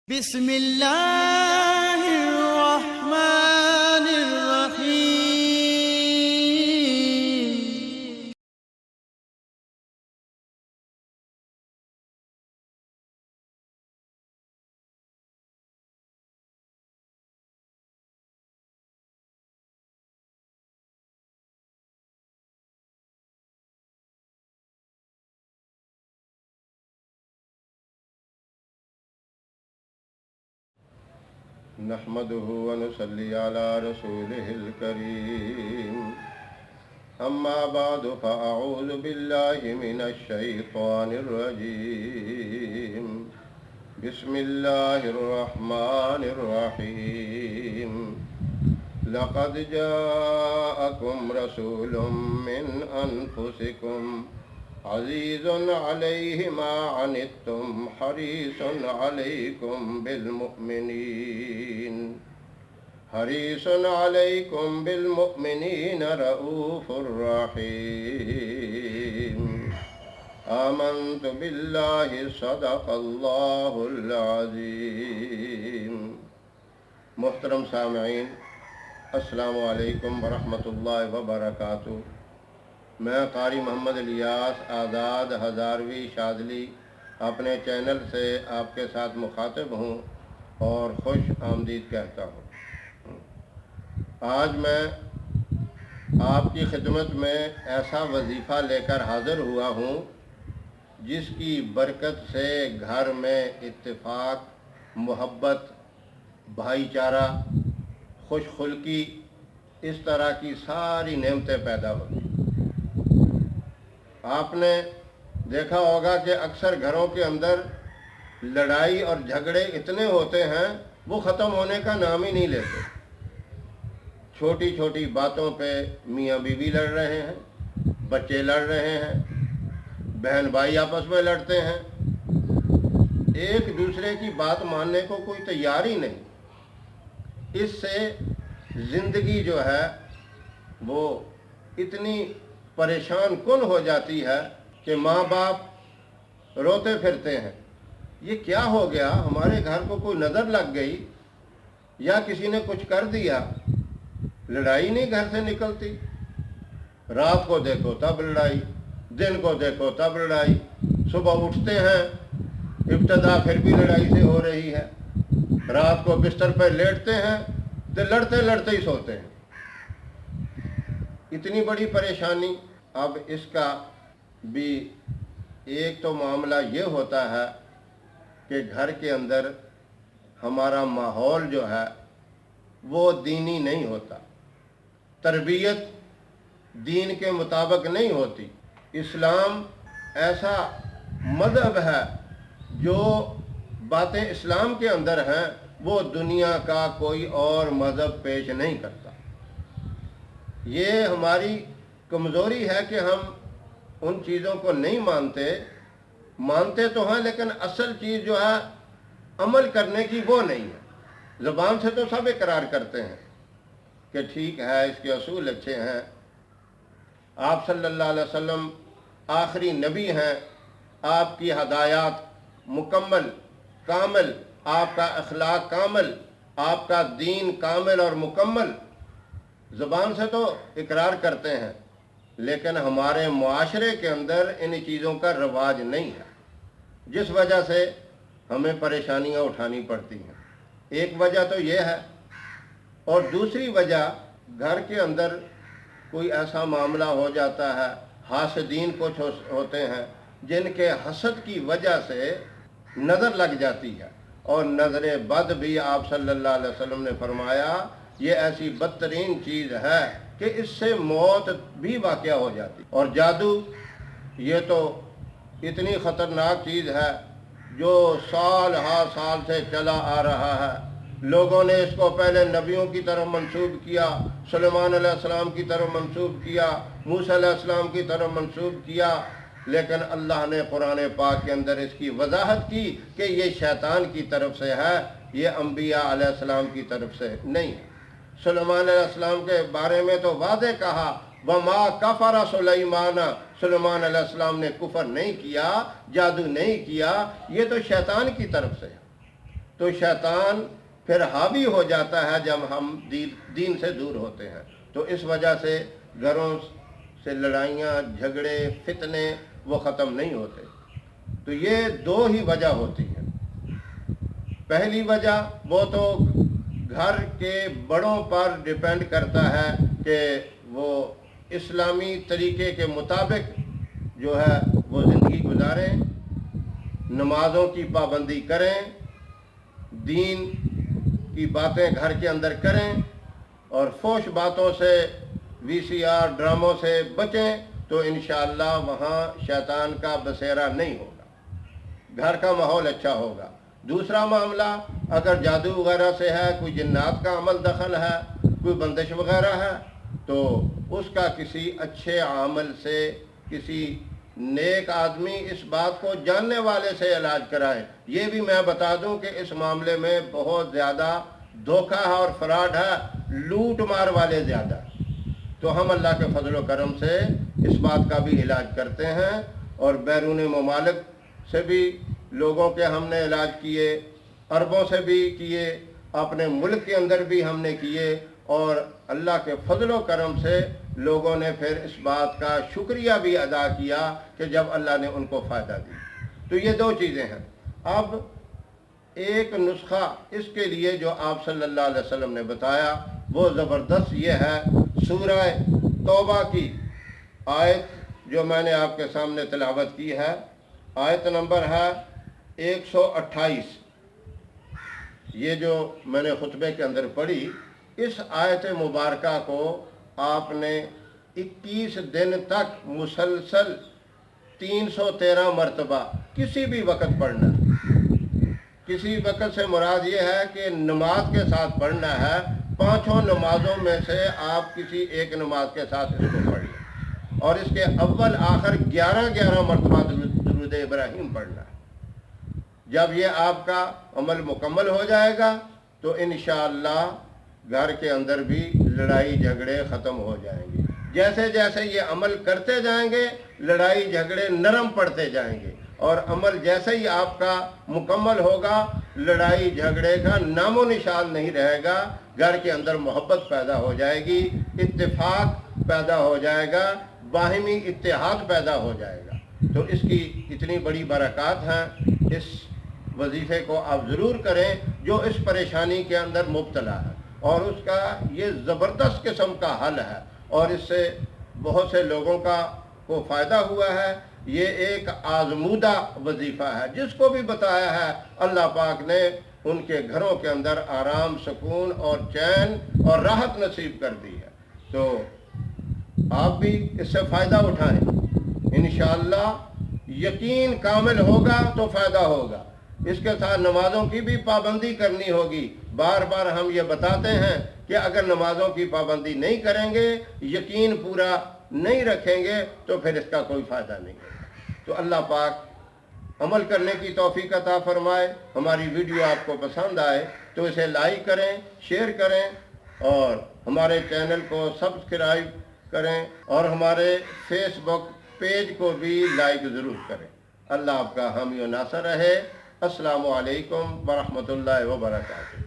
بسم اللہ الرحمن الرحیم۔ نحمده ونصلي على رسوله الكريم أما بعد فأعوذ بالله من الشيطان الرجيم بسم الله الرحمن الرحيم لقد جاءكم رسول من أنفسكم عزيز عليه ما عنتم حريص عليكم بالمؤمنين رؤوف رحيم آمنت بالله صدق الله العظيم۔ محترم سامعین، السلام علیکم ورحمۃ اللہ وبرکاتہ۔ میں قاری محمد الیاس آزاد ہزاروی شاذلی اپنے چینل سے آپ کے ساتھ مخاطب ہوں اور خوش آمدید کہتا ہوں۔ آج میں آپ کی خدمت میں ایسا وظیفہ لے کر حاضر ہوا ہوں جس کی برکت سے گھر میں اتفاق، محبت، بھائی چارہ، خوش خلقی، اس طرح کی ساری نعمتیں پیدا ہوتی۔ آپ نے دیکھا ہوگا کہ اکثر گھروں کے اندر لڑائی اور جھگڑے اتنے ہوتے ہیں وہ ختم ہونے کا نام ہی نہیں لیتے۔ چھوٹی چھوٹی باتوں پہ میاں بیوی لڑ رہے ہیں، بچے لڑ رہے ہیں، بہن بھائی آپس میں لڑتے ہیں، ایک دوسرے کی بات ماننے کو کوئی تیار ہی نہیں۔ اس سے زندگی جو ہے وہ اتنی پریشان کن ہو جاتی ہے کہ ماں باپ روتے پھرتے ہیں، یہ کیا ہو گیا، ہمارے گھر کو کوئی نظر لگ گئی یا کسی نے کچھ کر دیا، لڑائی نہیں گھر سے نکلتی۔ رات کو دیکھو تب لڑائی، دن کو دیکھو تب لڑائی، صبح اٹھتے ہیں ابتدا پھر بھی لڑائی سے ہو رہی ہے، رات کو بستر پہ لیٹتے ہیں تو لڑتے لڑتے ہی سوتے ہیں۔ اتنی بڑی پریشانی۔ اب اس کا بھی ایک تو معاملہ یہ ہوتا ہے کہ گھر کے اندر ہمارا ماحول جو ہے وہ دینی نہیں ہوتا، تربیت دین کے مطابق نہیں ہوتی۔ اسلام ایسا مذہب ہے جو باتیں اسلام کے اندر ہیں وہ دنیا کا کوئی اور مذہب پیش نہیں کرتا۔ یہ ہماری کمزوری ہے کہ ہم ان چیزوں کو نہیں مانتے تو ہیں، لیکن اصل چیز جو ہے عمل کرنے کی وہ نہیں ہے۔ زبان سے تو سب اقرار کرتے ہیں کہ ٹھیک ہے، اس کے اصول اچھے ہیں، آپ صلی اللہ علیہ وسلم آخری نبی ہیں، آپ کی ہدایات مکمل کامل، آپ کا اخلاق کامل، آپ کا دین کامل اور مکمل، زبان سے تو اقرار کرتے ہیں، لیکن ہمارے معاشرے کے اندر ان چیزوں کا رواج نہیں ہے، جس وجہ سے ہمیں پریشانیاں اٹھانی پڑتی ہیں۔ ایک وجہ تو یہ ہے، اور دوسری وجہ گھر کے اندر کوئی ایسا معاملہ ہو جاتا ہے، حاسدین کچھ ہوتے ہیں جن کے حسد کی وجہ سے نظر لگ جاتی ہے، اور نظر بد بھی آپ صلی اللہ علیہ وسلم نے فرمایا یہ ایسی بدترین چیز ہے کہ اس سے موت بھی واقع ہو جاتی۔ اور جادو، یہ تو اتنی خطرناک چیز ہے جو سال ہا سال سے چلا آ رہا ہے۔ لوگوں نے اس کو پہلے نبیوں کی طرف منسوب کیا، سلیمان علیہ السلام کی طرف منسوب کیا، موسیٰ علیہ السلام کی طرف منسوب کیا، لیکن اللہ نے قرآن پاک کے اندر اس کی وضاحت کی کہ یہ شیطان کی طرف سے ہے، یہ انبیاء علیہ السلام کی طرف سے نہیں ہے۔ سلیمان علیہ السلام کے بارے میں تو واضح کہا وَمَا كَفَرَ سُلَيْمَانَ، سلیمان علیہ السلام نے کفر نہیں کیا، جادو نہیں کیا، یہ تو شیطان کی طرف سے ہے۔ تو شیطان پھر حاوی ہو جاتا ہے جب ہم دین سے دور ہوتے ہیں. تو اس وجہ سے گھروں سے لڑائیاں، جھگڑے، فتنے وہ ختم نہیں ہوتے. تو یہ دو ہی وجہ ہوتی ہیں. پہلی وجہ وہ تو گھر کے بڑوں پر ڈیپینڈ کرتا ہے کہ وہ اسلامی طریقے کے مطابق جو ہے وہ زندگی گزاریں، نمازوں کی پابندی کریں، دین کی باتیں گھر کے اندر کریں، اور فحش باتوں سے، وی سی آر ڈراموں سے بچیں. تو انشاءاللہ وہاں شیطان کا بسیرا نہیں ہوگا، گھر کا ماحول اچھا ہوگا. دوسرا معاملہ اگر جادو وغیرہ سے ہے، کوئی جنات کا عمل دخل ہے، کوئی بندش وغیرہ ہے، تو اس کا کسی اچھے عامل سے، کسی نیک آدمی اس بات کو جاننے والے سے علاج کرائیں. یہ بھی میں بتا دوں کہ اس معاملے میں بہت زیادہ دھوکہ ہے اور فراڈ ہے، لوٹ مار والے زیادہ. تو ہم اللہ کے فضل و کرم سے اس بات کا بھی علاج کرتے ہیں، اور بیرون ممالک سے بھی لوگوں کے ہم نے علاج کیے، عربوں سے بھی کیے، اپنے ملک کے اندر بھی ہم نے کیے، اور اللہ کے فضل و کرم سے لوگوں نے پھر اس بات کا شکریہ بھی ادا کیا کہ جب اللہ نے ان کو فائدہ دی. تو یہ دو چیزیں ہیں. اب ایک نسخہ اس کے لیے جو آپ صلی اللہ علیہ وسلم نے بتایا وہ زبردست یہ ہے. سورہ توبہ کی آیت جو میں نے آپ کے سامنے تلاوت کی ہے، آیت نمبر ہے 128. یہ جو میں نے خطبے کے اندر پڑھی، اس آیت مبارکہ کو آپ نے 21 دن تک مسلسل 313 مرتبہ کسی بھی وقت پڑھنا. کسی وقت سے مراد یہ ہے کہ نماز کے ساتھ پڑھنا ہے. 5 نمازوں میں سے آپ کسی ایک نماز کے ساتھ اس کو پڑھ لیں، اور اس کے اول آخر 11 مرتبہ درود ابراہیم پڑھنا ہے. جب یہ آپ کا عمل مکمل ہو جائے گا تو انشاءاللہ گھر کے اندر بھی لڑائی جھگڑے ختم ہو جائیں گے. جیسے جیسے یہ عمل کرتے جائیں گے لڑائی جھگڑے نرم پڑتے جائیں گے، اور عمل جیسے ہی آپ کا مکمل ہوگا لڑائی جھگڑے کا نام و نشان نہیں رہے گا. گھر کے اندر محبت پیدا ہو جائے گی، اتفاق پیدا ہو جائے گا، باہمی اتحاد پیدا ہو جائے گا. تو اس کی اتنی بڑی برکات ہیں. اس وظیفے کو آپ ضرور کریں جو اس پریشانی کے اندر مبتلا ہے، اور اس کا یہ زبردست قسم کا حل ہے، اور اس سے بہت سے لوگوں کو فائدہ ہوا ہے. یہ ایک آزمودہ وظیفہ ہے. جس کو بھی بتایا ہے اللہ پاک نے ان کے گھروں کے اندر آرام، سکون اور چین اور راحت نصیب کر دی ہے. تو آپ بھی اس سے فائدہ اٹھائیں. انشاءاللہ یقین کامل ہوگا تو فائدہ ہوگا. اس کے ساتھ نمازوں کی بھی پابندی کرنی ہوگی. بار بار ہم یہ بتاتے ہیں کہ اگر نمازوں کی پابندی نہیں کریں گے، یقین پورا نہیں رکھیں گے، تو پھر اس کا کوئی فائدہ نہیں ہے. تو اللہ پاک عمل کرنے کی توفیق عطا فرمائے. ہماری ویڈیو آپ کو پسند آئے تو اسے لائک کریں، شیئر کریں، اور ہمارے چینل کو سبسکرائب کریں، اور ہمارے فیس بک پیج کو بھی لائک ضرور کریں. اللہ آپ کا حامی و ناصر رہے. السلام علیکم ورحمۃ اللہ وبرکاتہ.